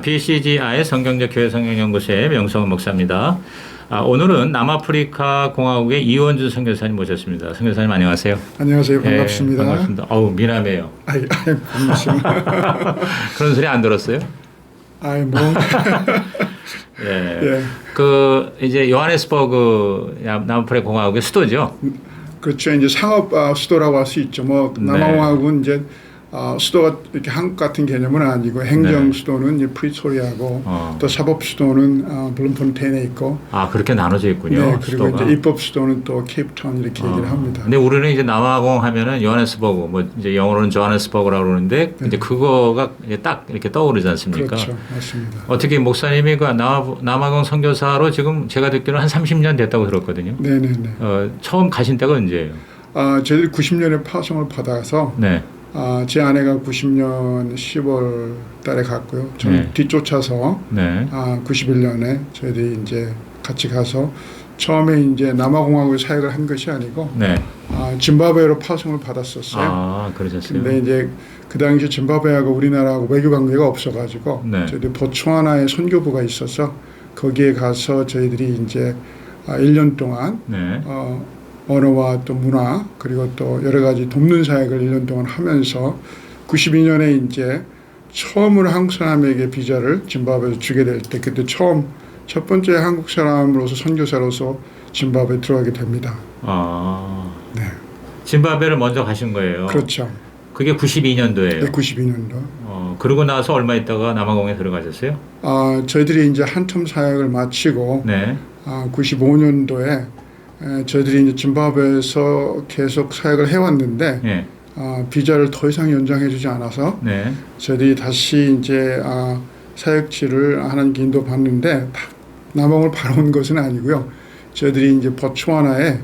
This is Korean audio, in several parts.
BCGI 성경적 교회 성경연구소의 명성은 목사입니다. 오늘은 남아프리카 공화국의 이원준 선교사님 모셨습니다. 선교사님 안녕하세요. 안녕하세요. 반갑습니다. 네, 반갑습니다. 어우 미남해요. 반갑습니다. 그런 소리 안 들었어요? 뭐. 예. 예. 그 이제 요하네스버그 남아프리카 공화국의 수도죠. 그렇죠. 이제 상업 수도라고 할 수 있죠. 뭐 남아공화국은 이제 수도가 이렇게 한국 같은 개념은 아니고 행정 수도는 이제 프리토리아고 또 사법 수도는 블룸폰테인에 있고. 그렇게 나눠져 있군요. 네. 그리고 수도가. 이제 입법 수도는 또 케이프타운 이렇게 얘기를 합니다. 근데 우리는 이제 남아공 하면은 요하네스버그 뭐 이제 영어로는 조하네스버그라고 그러는데 이제 그거가 이제 딱 이렇게 떠오르지 않습니까? 그렇죠. 맞습니다. 어떻게 목사님이 그 남아공 선교사로 지금 제가 듣기로는 한 30년 됐다고 들었거든요. 네네네. 처음 가신 때가 언제예요? 저희들이 90년에 파송을 받아서 네. 제 아내가 90년 10월 달에 갔고요. 저는 뒤쫓아서 91년에 저희들이 이제 같이 가서 처음에 이제 남아공화국에 사역을 한 것이 아니고 짐바브웨로 파송을 받았었어요. 그러셨어요. 근데 이제 그 당시 짐바브웨하고 우리나라하고 외교 관계가 없어가지고 저희들 보츠와나에 선교부가 있어서 거기에 가서 저희들이 이제 1년 동안 언어와 또 문화 그리고 또 여러 가지 돕는 사역을 1년 동안 하면서 92년에 이제 처음으로 한국 사람에게 비자를 짐바브웨에서 주게 될 때 그때 첫 번째 한국 사람으로서 선교사로서 짐바브웨에 들어가게 됩니다. 네. 짐바브웨를 먼저 가신 거예요. 그렇죠. 그게 92년도예요. 네, 92년도. 그러고 나서 얼마 있다가 남아공에 들어가셨어요? 저희들이 이제 한텀 사역을 마치고 95년도에 저희들이 이제 짐바브웨에서 계속 사역을 해왔는데 비자를 더 이상 연장해주지 않아서 저희들이 다시 이제 사역지를 하나님께 인도받는데 남아공을 바로 온 것은 아니고요. 저희들이 이제 보츠와나에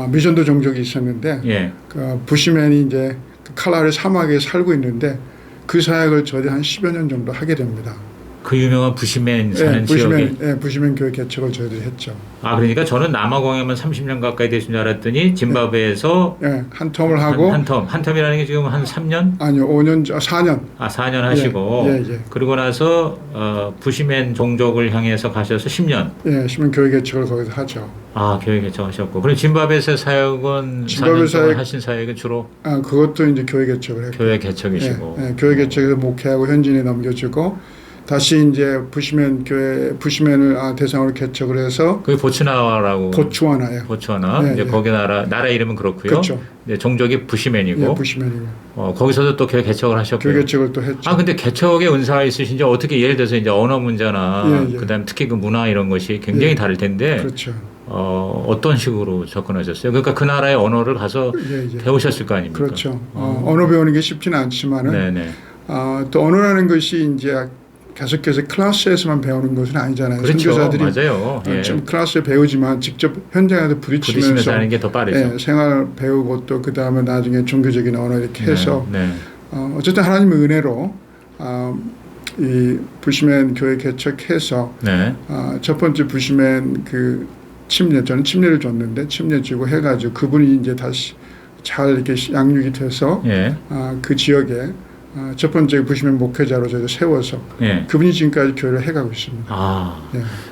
미전도 종족이 있었는데 그 부시맨이 이제 그 칼라리 사막에 살고 있는데 그 사역을 저희들이 한 10여 년 정도 하게 됩니다. 그 유명한 부시맨 사는 지역에? 부시맨 교회 개척을 저희들이 했죠. 그러니까 저는 남아공에만 30년 가까이 되신 줄 알았더니 짐바브웨에서 한 텀을 하고 한 텀이라는 게 지금 한 3년? 아니요, 4년. 4년 하시고 그리고 나서 부시맨 종족을 향해서 가셔서 10년. 10년 교회 개척을 거기서 하죠. 교회 개척하셨고. 그럼 짐바브웨에서 사역은 4년 동안 하신 사역은 주로? 그것도 이제 교회 개척을 했고. 교회 개척이시고. 교회 개척에서 목회하고 현진에 넘겨주고 다시 이제 부시맨을 대상으로 개척을 해서 그게 보츠와나라고. 보츠와나요. 보츠와나. 이제 거기 나라 이름은 그렇고요. 그렇죠. 종족이 부시맨이고. 부시맨이고. 거기서도 또 교회 개척을 하셨고요. 교회 개척을 또 했죠. 근데 개척의 은사가 있으신지 어떻게 예를 들어서 이제 언어 문제나 그다음에 특히 그 문화 이런 것이 굉장히 다를 텐데. 그렇죠. 어떤 식으로 접근하셨어요? 그러니까 그 나라의 언어를 가서 배우셨을 거 아닙니까? 그렇죠. 언어 배우는 게 쉽지는 않지만은 또 언어라는 것이 이제 계속해서 클래스에서만 배우는 것은 아니잖아요. 그렇죠. 선교사들이 맞아요. 좀 클래스에 배우지만 직접 현장에서 부딪히면서 하는 게 더 빠르죠. 생활 배우고 또 그 다음에 나중에 종교적인 언어 이렇게 해서 어쨌든 하나님의 은혜로 이 부시맨 교회 개척해서 첫 번째 부시맨 저는 침례를 줬는데 침례 주고 해가지고 그분이 이제 다시 잘 이렇게 양육이 돼서 그 지역에 첫 번째 부시맨 목회자로 저희도 세워서 그분이 지금까지 교회를 해가고 있습니다.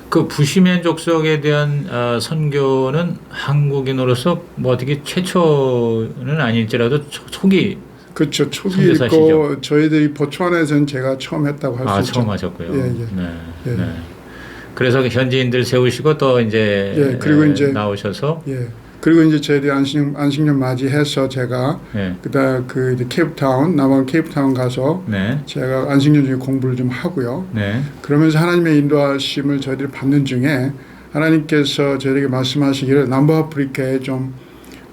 그 부시맨 족속에 대한 선교는 한국인으로서 뭐 어떻게 최초는 아닐지라도 초기. 그렇죠. 초기 있고 저희들이 보츠와나에서는 제가 처음 했다고 할 수 있죠. 처음 하셨고요. 그래서 현지인들 세우시고 또 이제 그리고 이제 나오셔서 그리고 이제 저희들이 안식년 맞이해서 제가 그다음 남아공 케이프타운 가서 제가 안식년 중에 공부를 좀 하고요. 그러면서 하나님의 인도하심을 저희들이 받는 중에 하나님께서 저희에게 말씀하시기를 남부아프리카에 좀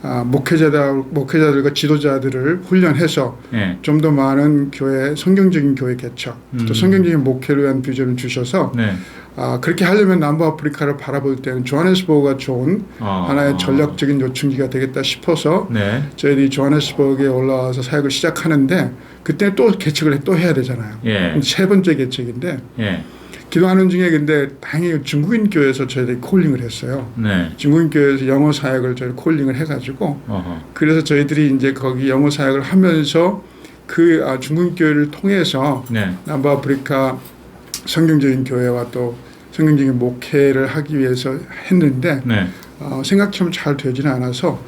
목회자들과 지도자들을 훈련해서 좀 더 많은 성경적인 교회 개척, 또 성경적인 목회를 위한 비전을 주셔서 그렇게 하려면 남부아프리카를 바라볼 때는 조하네스버그가 좋은 하나의 전략적인 요충지가 되겠다 싶어서 저희들이 조하네스버그에 올라와서 사역을 시작하는데 그때 또 개척을 또 해야 되잖아요. 세 번째 개척인데 기도하는 중에 근데 다행히 중국인 교회에서 저희들이 콜링을 했어요. 중국인 교회에서 영어 사역을 저희 콜링을 해가지고 그래서 저희들이 이제 거기 영어 사역을 하면서 그 중국인 교회를 통해서 남부아프리카 성경적인 교회와 또 성경적인 목회를 하기 위해서 했는데 네. 생각처럼 잘 되지는 않아서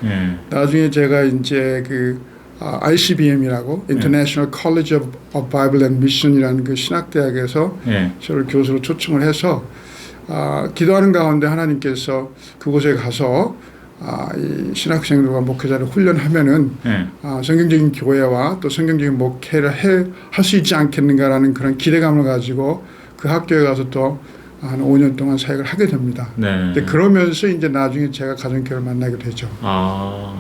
나중에 제가 이제 그 ICBM이라고 International College of Bible and Mission이라는 그 신학대학에서 저를 교수로 초청을 해서 기도하는 가운데 하나님께서 그곳에 가서 이 신학생들과 목회자를 훈련하면은 성경적인 교회와 또 성경적인 목회를 할 수 있지 않겠는가라는 그런 기대감을 가지고 그 학교에 가서 또 한 5년 동안 사역을 하게 됩니다. 네. 그러면서 이제 나중에 제가 가정교회를 만나게 되죠.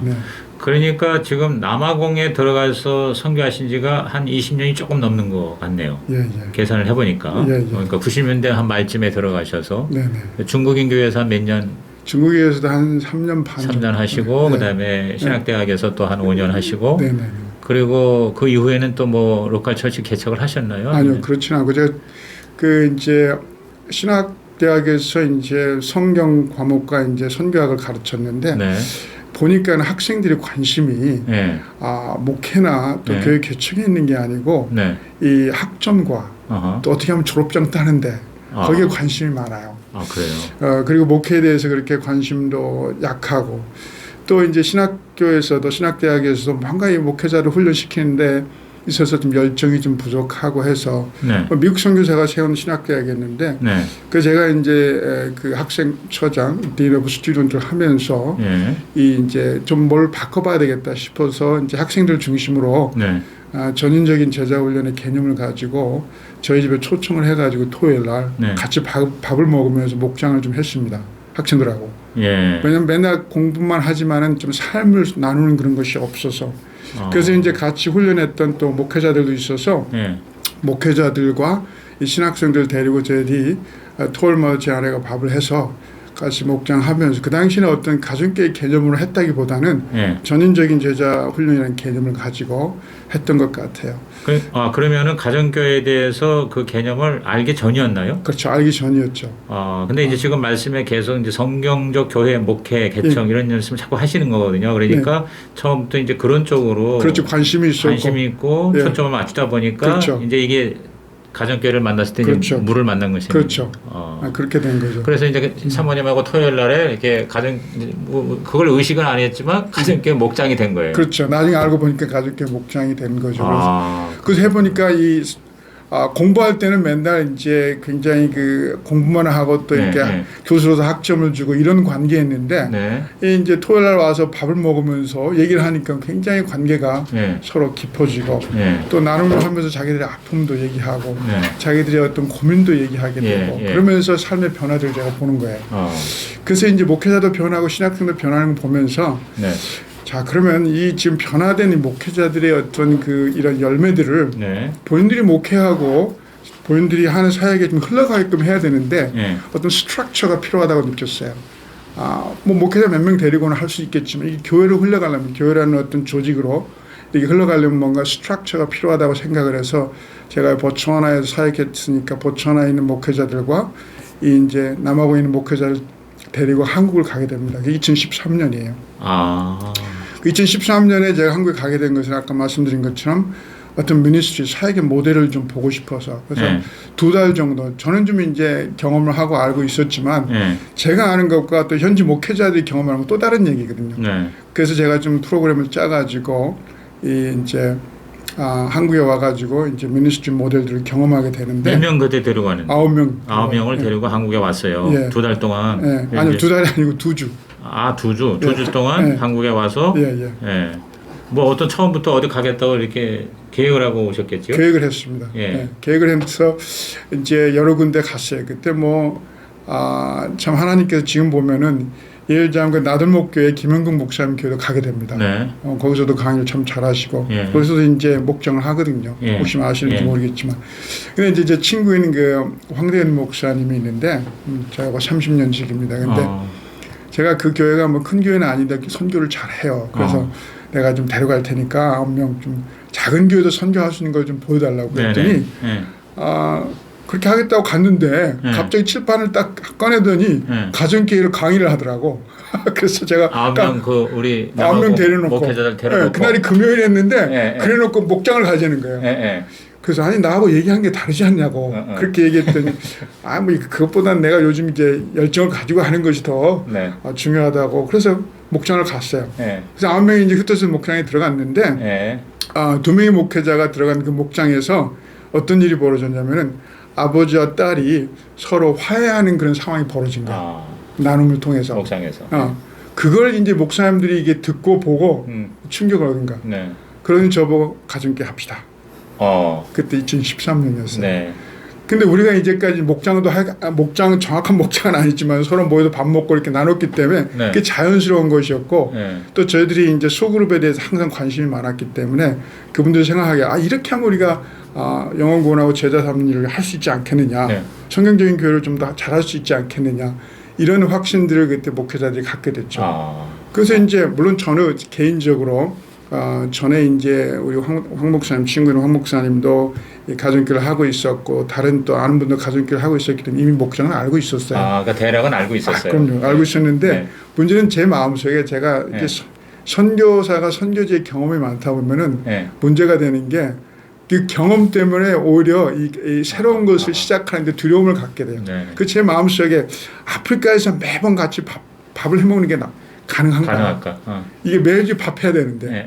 네. 그러니까 지금 남아공에 들어가서 선교하신 지가 한 20년이 조금 넘는 것 같네요. 계산을 해보니까. 그러니까 90년대 한 말쯤에 들어가셔서 중국인 교회에서 한 몇 년? 중국에서도 한 3년 반. 3년 하시고 그다음에 신학대학에서 또 한 5년 하시고. 그리고 그 이후에는 또 뭐 로컬 처치 개척을 하셨나요? 아니요, 그렇지는 않고 제가 그 이제 신학대학에서 이제 성경 과목과 이제 선교학을 가르쳤는데 보니까 학생들의 관심이 목회나 또 교회 개척에 있는 게 아니고 이 학점과 또 어떻게 하면 졸업장 따는데 거기에 관심이 많아요. 그래요? 그리고 목회에 대해서 그렇게 관심도 약하고 또 이제 신학교에서도 신학대학에서도 뭔가 이 목회자를 훈련시키는데 있어서 좀 열정이 좀 부족하고 해서 미국 선교사가 세운 신학대학이었는데 그 제가 이제 그 학생처장 Dean of Student를 하면서 이 이제 좀 뭘 바꿔봐야 되겠다 싶어서 이제 학생들 중심으로 전인적인 제자 훈련의 개념을 가지고 저희 집에 초청을 해가지고 토요일 날 같이 밥을 먹으면서 목장을 좀 했습니다. 학생들하고. 왜냐면 맨날 공부만 하지만은 좀 삶을 나누는 그런 것이 없어서. 그래서 이제 같이 훈련했던 또 목회자들도 있어서 목회자들과 이 신학생들 데리고 저희들이 토요일마다 제 아내가 밥을 해서 같이 목장하면서 그 당시에는 어떤 가정교회 개념으로 했다기보다는 전인적인 제자 훈련이라는 개념을 가지고 했던 것 같아요. 그러면은 가정교회에 대해서 그 개념을 알기 전이었나요? 그렇죠. 알기 전이었죠. 근데 이제 지금 말씀에 계속 이제 성경적 교회 목회 개척 이런 말씀을 자꾸 하시는 거거든요. 그러니까 처음부터 이제 그런 쪽으로 그렇죠. 관심이 있고 초점을 맞추다 보니까 이제 이게 가정교회를 만났을 때 물을 만난 것이죠. 그렇죠. 그렇게 된 거죠. 그래서 이제 사모님하고 토요일 날에 이렇게 그걸 의식은 안 했지만 가정교회 목장이 된 거예요. 그렇죠. 나중에 알고 보니까 가정교회 목장이 된 거죠. 그래서 해보니까 이 공부할 때는 맨날 이제 굉장히 그 공부만 하고 또 이렇게 교수로서 학점을 주고 이런 관계였는데 이제 토요일 날 와서 밥을 먹으면서 얘기를 하니까 굉장히 관계가 서로 깊어지고 또 나눔을 하면서 자기들의 아픔도 얘기하고 자기들의 어떤 고민도 얘기하게 되고 그러면서 삶의 변화들을 제가 보는 거예요. 그래서 이제 목회자도 변하고 신학생도 변하는 걸 보면서 자, 그러면 이 지금 변화된 이 목회자들의 어떤 그 이런 열매들을 본인들이 목회하고 본인들이 하는 사역에 좀 흘러가게끔 해야 되는데 어떤 스트럭처가 필요하다고 느꼈어요. 뭐 목회자 몇 명 데리고는 할 수 있겠지만 이 교회로 흘러가려면 교회라는 어떤 조직으로 이게 흘러가려면 뭔가 스트럭처가 필요하다고 생각을 해서 제가 보츠와나에서 사역했으니까 보츠와나에 있는 목회자들과 이 이제 남아공에 있는 목회자를 데리고 한국을 가게 됩니다. 2013년이에요. 2013년에 제가 한국에 가게 된 것은 아까 말씀드린 것처럼 어떤 미니스트리 사역의 모델을 좀 보고 싶어서 그래서 2달 정도 저는 좀 이제 경험을 하고 알고 있었지만 제가 아는 것과 또 현지 목회자들이 경험하는 건 또 다른 얘기거든요. 그래서 제가 좀 프로그램을 짜가지고 이제 한국에 와가지고 이제 미니스트리 모델들을 경험하게 되는데 몇 명 그때 데리고 가는데 9명을 데리고 한국에 왔어요. 2달 동안. 아니요, 2달이 아니고 2주. 2주. 2주 동안 한국에 와서 뭐 어떤 처음부터 어디 가겠다고 이렇게 계획을 하고 오셨겠죠? 계획을 했습니다. 계획을 해서 이제 여러 군데 갔어요. 그때 참 하나님께서 지금 보면은 예를 들자면 그 나들목교회 김영국 목사님 교회도 가게 됩니다. 거기서도 강의를 참 잘하시고 거기서도 이제 목장을 하거든요. 혹시 아시는지 모르겠지만. 근데 이제 친구인 그 황대현 목사님이 있는데 저하고 30년씩입니다. 근데 제가 그 교회가 뭐 큰 교회는 아닌데 선교를 잘해요. 그래서 내가 좀 데려갈 테니까 9명 좀 작은 교회도 선교할 수 있는 걸 좀 보여달라고 그랬더니 그렇게 하겠다고 갔는데 갑자기 칠판을 딱 꺼내더니 가정교회로 강의를 하더라고. 그래서 제가 9명 우리 9명 데려놓고 목회자들 데려놓고 그날이 금요일이었는데 그래놓고 목장을 가자는 거예요. 그래서 아니 나하고 얘기한 게 다르지 않냐고 그렇게 얘기했더니 뭐 그것보다는 내가 요즘 이제 열정을 가지고 하는 것이 더 네. 중요하다고 그래서 목장을 갔어요. 네. 그래서 9명이 이제 흩어져서 목장에 들어갔는데 네. 2명의 목회자가 들어간 그 목장에서 어떤 일이 벌어졌냐면은 아버지와 딸이 서로 화해하는 그런 상황이 벌어진 거예요. 나눔을 통해서. 목장에서. 그걸 이제 목사님들이 이게 듣고 보고 충격을 얻은 거야. 네. 그러니 저보고 가정교회 합시다. 그때 2013년이었어요. 네. 근데 우리가 이제까지 목장은 정확한 목장은 아니지만 서로 모여서 밥 먹고 이렇게 나눴기 때문에 네. 그게 자연스러운 것이었고 네. 또 저희들이 이제 소그룹에 대해서 항상 관심이 많았기 때문에 그분들이 생각하기에 이렇게 하면 우리가 영혼구원하고 제자 삼는 일을 할 수 있지 않겠느냐. 네. 성경적인 교회를 좀 더 잘할 수 있지 않겠느냐. 이런 확신들을 그때 목회자들이 갖게 됐죠. 그래서 이제 물론 저는 개인적으로 전에 이제 우리 황 목사님 친구인 황 목사님도 가정교회를 하고 있었고 다른 또 아는 분도 가정교회를 하고 있었기 때문에 이미 목장은 알고 있었어요. 그러니까 대략은 알고 있었어요. 그럼요. 알고 있었는데 네. 문제는 제 마음속에 제가 네. 이렇게 선교사가 선교지의 경험이 많다 보면은 네. 문제가 되는 게 그 경험 때문에 오히려 이 새로운 것을 시작하는데 두려움을 갖게 돼요. 네. 그 제 마음속에 아프리카에서 매번 같이 밥을 해먹는 게 가능할까? 이게 매일같이 밥 해야 되는데 네.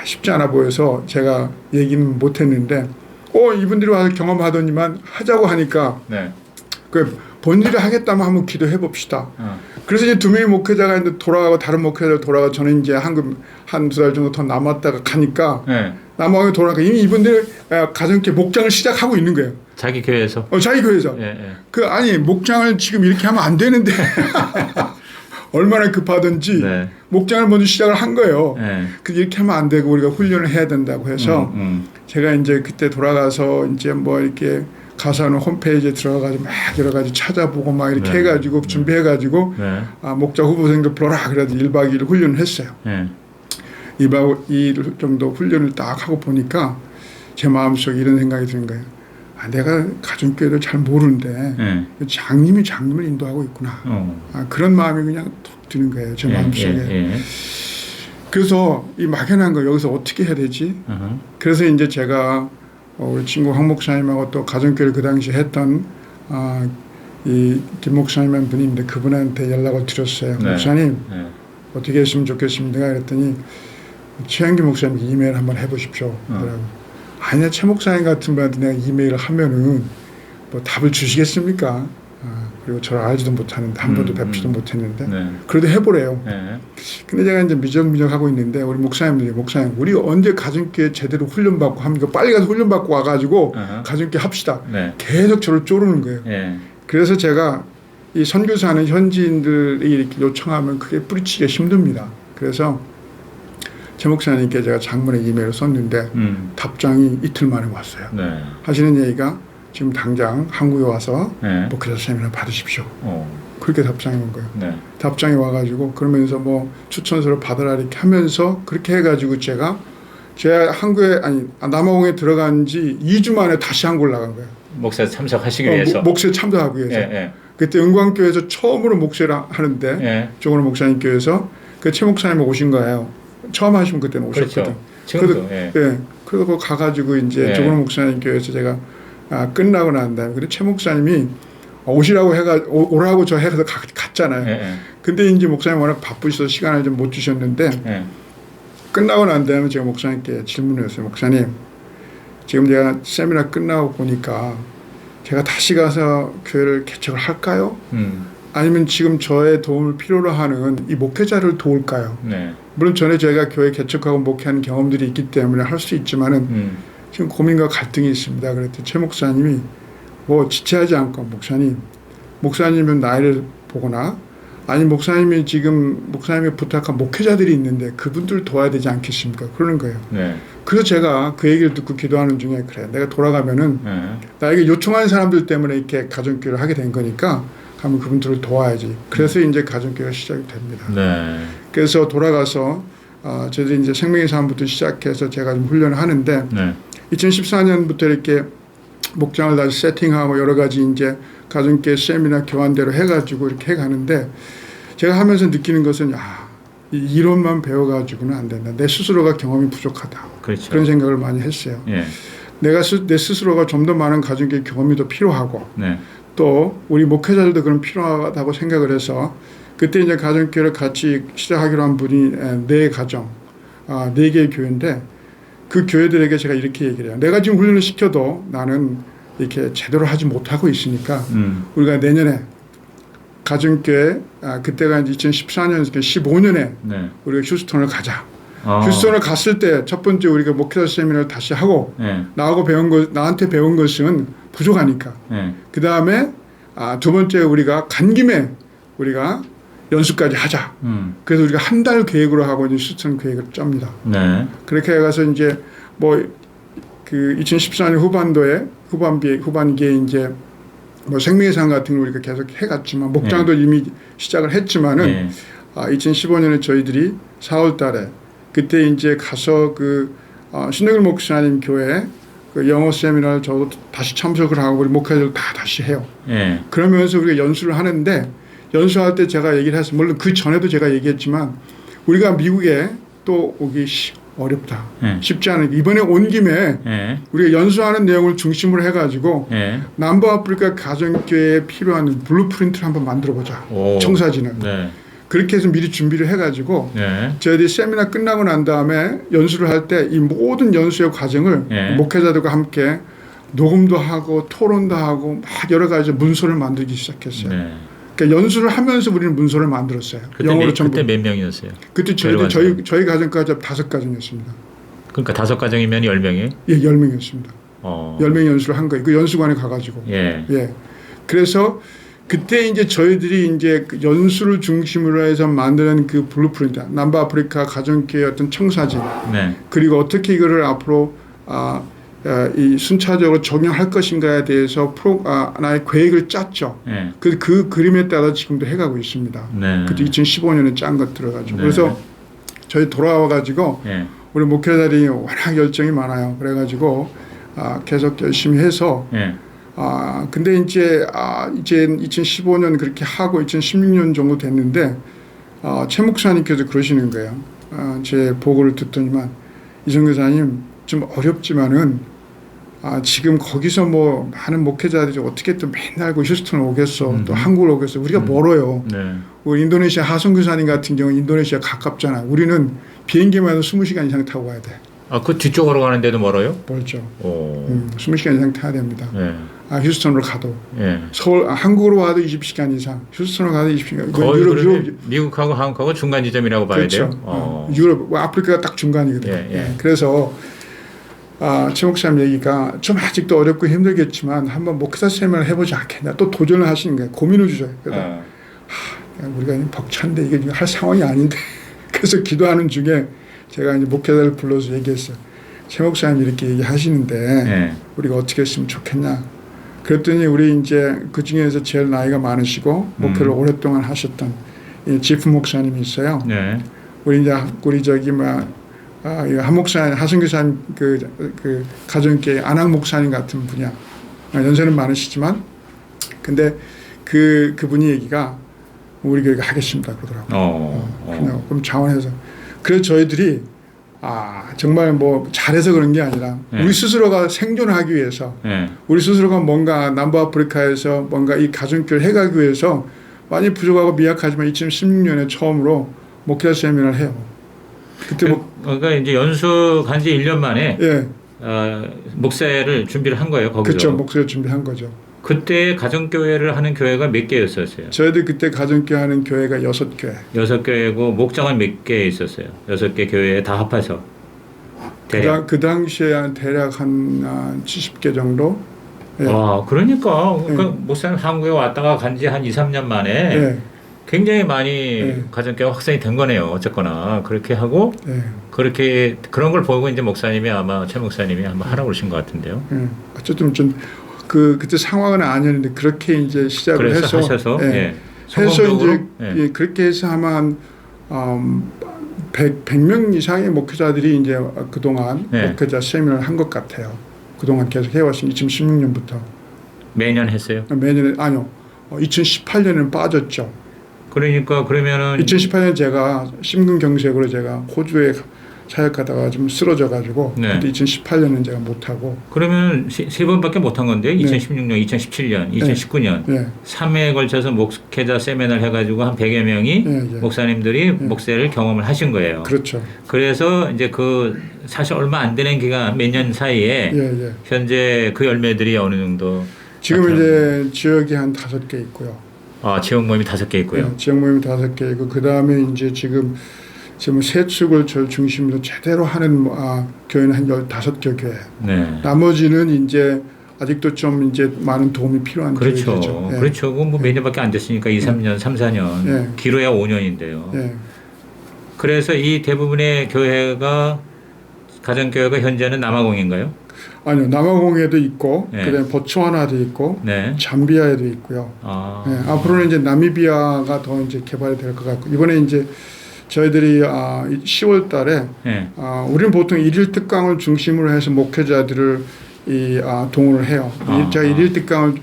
쉽지 않아 보여서 제가 얘기는 못했는데 이분들이 와서 경험하더니만 하자고 하니까 네. 그 본일을 하겠다면 한번 기도해 봅시다. 그래서 이제 2명의 목회자가 이제 돌아가고 다른 목회자가 돌아가 저는 이제 한두 달 정도 더 남았다가 가니까 네. 남아가고 돌아가 이미 이분들 가정교회 목장을 시작하고 있는 거예요. 자기 교회에서. 자기 교회에서. 아니 목장을 지금 이렇게 하면 안 되는데 얼마나 급하든지 네. 목장을 먼저 시작을 한 거예요. 이렇게 하면 안 되고 우리가 훈련을 해야 된다고 해서 제가 이제 그때 돌아가서 이제 뭐 이렇게 가서는 홈페이지에 들어가가지고 막 여러 가지 찾아보고 막 이렇게 네. 해가지고 준비해가지고 네. 목자 후보생들 불러라 그래서 1박 2일 훈련을 했어요. 2박 2일 정도 훈련을 딱 하고 보니까 제 마음속에 이런 생각이 드는 거예요. 내가 가정교회를 잘 모르는데 장님이 장님을 인도하고 있구나. 그런 마음이 그냥 툭 드는 거예요. 제 마음속에. 그래서 이 막연한 거 여기서 어떻게 해야 되지? 그래서 이제 제가 우리 친구 황 목사님하고 또 가정교회를 그 당시 했던 이 김 목사님한 분인데 그분한테 연락을 드렸어요. 네. 목사님 어떻게 했으면 좋겠습니까? 그랬더니 최영기 목사님께 이메일 한번 해보십시오. 아니야 최 목사님 같은 분한테 내가 이메일을 하면은 뭐 답을 주시겠습니까? 그리고 저를 알지도 못하는데 한 번도 뵙지도 못했는데 그래도 해보래요. 근데 제가 이제 미적미적 하고 있는데 우리 목사님 우리 언제 가정교회 제대로 훈련받고 합니까? 빨리 가서 훈련받고 와가지고 가정교회 합시다. 계속 저를 쪼르는 거예요. 그래서 제가 이 선교사는 현지인들이 이렇게 요청하면 그게 뿌리치기가 힘듭니다. 그래서 최 목사님께 제가 장문의 이메일을 썼는데 답장이 이틀 만에 왔어요. 하시는 얘기가 지금 당장 한국에 와서 목회자 세미나 받으십시오. 그렇게 답장이 온 거예요. 답장이 와가지고 그러면서 뭐 추천서를 받으라 이렇게 하면서 그렇게 해가지고 제가 한국에 남아공에 들어간 지 2주 만에 다시 한국을 나간 거예요. 목사 참석하시기 위해서. 목사에 참석하기 위해서. 그때 은광교회에서 처음으로 목회를 하는데 조건호 목사님 교회에서 그 최 목사님 오신 거예요. 처음 하시면 그때는 오셨거든. 지금도. 그래서 가가지고 이제 조건호 목사님 교회에서 제가 끝나고 난 다음에 근데 최 목사님이 오시라고 오라고 저 해서 갔잖아요. 근데 이제 목사님 워낙 바쁘셔서 시간을 좀 못 주셨는데 끝나고 난 다음에 제가 목사님께 질문을 했어요. 목사님, 지금 제가 세미나 끝나고 보니까 제가 다시 가서 교회를 개척을 할까요? 아니면 지금 저의 도움을 필요로 하는 이 목회자를 도울까요? 물론 전에 저희가 교회 개척하고 목회하는 경험들이 있기 때문에 할 수 있지만은 지금 고민과 갈등이 있습니다. 그랬더니 최 목사님이 뭐 지체하지 않고 목사님은 나이를 보거나 아니 목사님이 부탁한 목회자들이 있는데 그분들 도와야 되지 않겠습니까? 그러는 거예요. 그래서 제가 그 얘기를 듣고 기도하는 중에 그래 내가 돌아가면은 나에게 요청하는 사람들 때문에 이렇게 가정교회를 하게 된 거니까 가면 그분들을 도와야지. 그래서 이제 가정교회가 시작이 됩니다. 그래서 돌아가서 저희들이 이제 생명의 삶부터 시작해서 제가 좀 훈련을 하는데 2014년부터 이렇게 목장을 다시 세팅하고 여러 가지 이제 가정교회 세미나 교환대로 해가지고 이렇게 해가는데 제가 하면서 느끼는 것은 이 이론만 배워가지고는 안 된다. 내 스스로가 경험이 부족하다. 그런 생각을 많이 했어요. 내 스스로가 좀 더 많은 가정교회 경험이 더 필요하고 네. 또 우리 목회자들도 그런 필요하다고 생각을 해서 그때 이제 가정교회를 같이 시작하기로 한 분이 4가정, 4개의 교회인데 그 교회들에게 제가 이렇게 얘기를 해요. 내가 지금 훈련을 시켜도 나는 이렇게 제대로 하지 못하고 있으니까 우리가 내년에 가정교회 그때가 이제 2014년, 15년에 네. 우리가 휴스턴을 가자. 휴스턴을 갔을 때 첫 번째 우리가 목회자 세미나를 다시 하고 네. 나한테 배운 것은 부족하니까. 네. 그 다음에 두 번째 우리가 간 김에 우리가 연수까지 하자. 그래서 우리가 한 달 계획으로 하고 이제 휴스턴 계획을 짭니다. 네. 그렇게 해가서 이제 뭐 그 2014년 후반기에 이제 뭐 생명의 상 같은 걸 우리가 계속 해갔지만 목장도 네. 이미 시작을 했지만은 네. 2015년에 저희들이 4월달에 그때 이제 가서 그 신동일 목사님 교회 그 영어 세미나를 저도 다시 참석을 하고 우리 목회자들 다 다시 해요. 네. 그러면서 우리가 연수를 하는데 연수할 때 제가 얘기를 했어요. 물론 그 전에도 제가 얘기했지만 우리가 미국에 또 오기 어렵다. 쉽지 않은 이번에 온 김에 우리가 연수하는 내용을 중심으로 해가지고 남부아프리카 가정교회에 필요한 블루프린트를 한번 만들어보자. 청사진을. 네. 그렇게 해서 미리 준비를 해가지고 저희들이 세미나 끝나고 난 다음에 연수를 할 때 이 모든 연수의 과정을 목회자들과 함께 녹음도 하고 토론도 하고 막 여러 가지 문서를 만들기 시작했어요. 네. 그러니까 연수를 하면서 우리는 문서를 만들었어요. 영어로 전부. 그때 몇 명이었어요? 그때 저희 가정까지 5가정이었습니다. 그러니까 5가정이면 10명이? 예, 10명이었습니다. 10명 연수를 한 거예요. 그 연수관에 가가지고. 예. 그래서 그때 이제 저희들이 이제 그 연수를 중심으로 해서 만드는 그 블루프린트, 남부아프리카 가정교회 어떤 청사진, 네. 그리고 어떻게 이거를 앞으로 이 순차적으로 적용할 것인가에 대해서 나의 계획을 짰죠. 네. 그 그림에 따라 지금도 해가고 있습니다. 네. 그때 2015년에 짠 것 들어가지고. 네. 그래서 저희 돌아와가지고 네. 우리 목회자들이 워낙 열정이 많아요. 그래가지고 계속 열심히 해서 네. 근데 이제 2015년 그렇게 하고 2016년 정도 됐는데 최 목사님께서 그러시는 거예요. 제 보고를 듣더니만 이정 교사님 좀 어렵지만은 지금 거기서 뭐 많은 목회자들이 어떻게 또 맨날 그 휴스턴 오겠어 또 한국을 오겠어 우리가 멀어요. 네. 우리 인도네시아 하성 교사님 같은 경우 인도네시아 가깝잖아요. 우리는 비행기만 해도 20시간 이상 타고 가야 돼. 그 뒤쪽으로 가는데도 멀어요? 멀죠. 20시간 이상 타야 됩니다. 네. 휴스턴으로 가도 네. 한국으로 와도 20시간 이상, 휴스턴으로 가도 20시간. 거의 유럽 미국하고 한국하고 중간 지점이라고 봐야 그렇죠. 돼요. 유럽, 아프리카가 딱 중간이거든요. 예. 그래서 최 목사님 얘기가 좀 아직도 어렵고 힘들겠지만 한번 목사 세미나를 해보지 않겠냐. 또 도전을 하시는 거예요. 고민을 주셔요. 그래서 우리가 벅찬데 이게 할 상황이 아닌데 그래서 기도하는 중에 제가 이제 목회자를 불러서 얘기했어요. 최 목사님 이렇게 얘기하시는데 우리가 어떻게 했으면 좋겠냐. 그랬더니 우리 이제 그 중에서 제일 나이가 많으시고 목회를 오랫동안 하셨던 지프 목사님이 있어요. 네. 우리 저기 한 목사님 하승 교사님 그 가정교회 안학 목사님 같은 분이야. 연세는 많으시지만 근데 그분이 얘기가 우리 교회가 하겠습니다 그러더라고요. 그럼 자원해서 그래서 저희들이 정말 뭐 잘해서 그런 게 아니라 우리 스스로가 생존하기 위해서 우리 스스로가 뭔가 남부아프리카에서 뭔가 이 가정교회를 해가기 위해서 많이 부족하고 미약하지만 2016년에 처음으로 목회자 세미나를 해요. 그때 그러니까 이제 연수 간지 1년 만에 목사를 준비를 한 거예요. 거기서. 그렇죠. 목사를 준비한 거죠. 그때 가정교회를 하는 교회가 몇 개였었어요? 저희들 그때 가정교회 하는 교회가 6교회. 6교회고 목장은 몇 개 있었어요? 6개 교회에 다 합해서. 그 당시에 대략 한 70개 정도. 그러니까 목사님 한국에 왔다가 간지 한 2, 3년 만에 굉장히 많이 가정교회 확산이 된 거네요. 어쨌거나 그렇게 하고 그렇게 그런 걸 보고 이제 목사님이 아마 최 목사님이 한번 하라고 그러신 것 같은데요. 어쨌든 좀 그때 상황은 아니었는데 그렇게 이제 시작을 해서 하셔서 성공적으로 이제 그렇게 해서 아마 한 100명 이상의 목회자들이 이제 그동안 목회자 세미나를 한 것 같아요. 그동안 계속 해왔으니 2016년부터 매년 했어요? 매년 아니요. 2018년에는 빠졌죠. 그러니까 그러면은 2018년 제가 심근경색으로 제가 호주에 사역하다가 좀 쓰러져가지고 네. 그때 2018년은 제가 못하고. 그러면 세 번밖에 못한 건데요. 2016년, 2017년, 2019년 네. 3회에 걸쳐서 목회자 세미나를 해가지고 한 100여 명이 목사님들이 목회를 경험을 하신 거예요. 그렇죠. 그래서 이제 그 사실 얼마 안 되는 기간 몇 년 사이에 현재 그 열매들이 어느 정도 지금 이제 지역이 한 5개 있고요. 아, 지역 모임이 5개 있고요. 네, 지역 모임이 5개 있고 그 다음에 이제 지금 세축을 저 중심으로 제대로 하는 교회는 한 15개 교회. 네. 나머지는 이제 아직도 좀 이제 많은 도움이 필요한 그렇죠. 교회죠. 네. 그렇죠. 뭐 몇 년밖에 안 됐으니까 2, 3년, 3, 4년. 네. 길어야 5년인데요. 네. 그래서 이 대부분의 교회가 가정교회가 현재는 남아공인가요? 아니요. 남아공에도 있고 네. 그다음에 보츠와나도 있고 네. 잠비아에도 있고요. 네. 앞으로는 이제 나미비아가 더 이제 개발이 될 것 같고 이번에 이제 저희들이 10월 달에 네. 우리는 보통 일일 특강을 중심으로 해서 목회자들을 동원을 해요. 제가 일일 특강을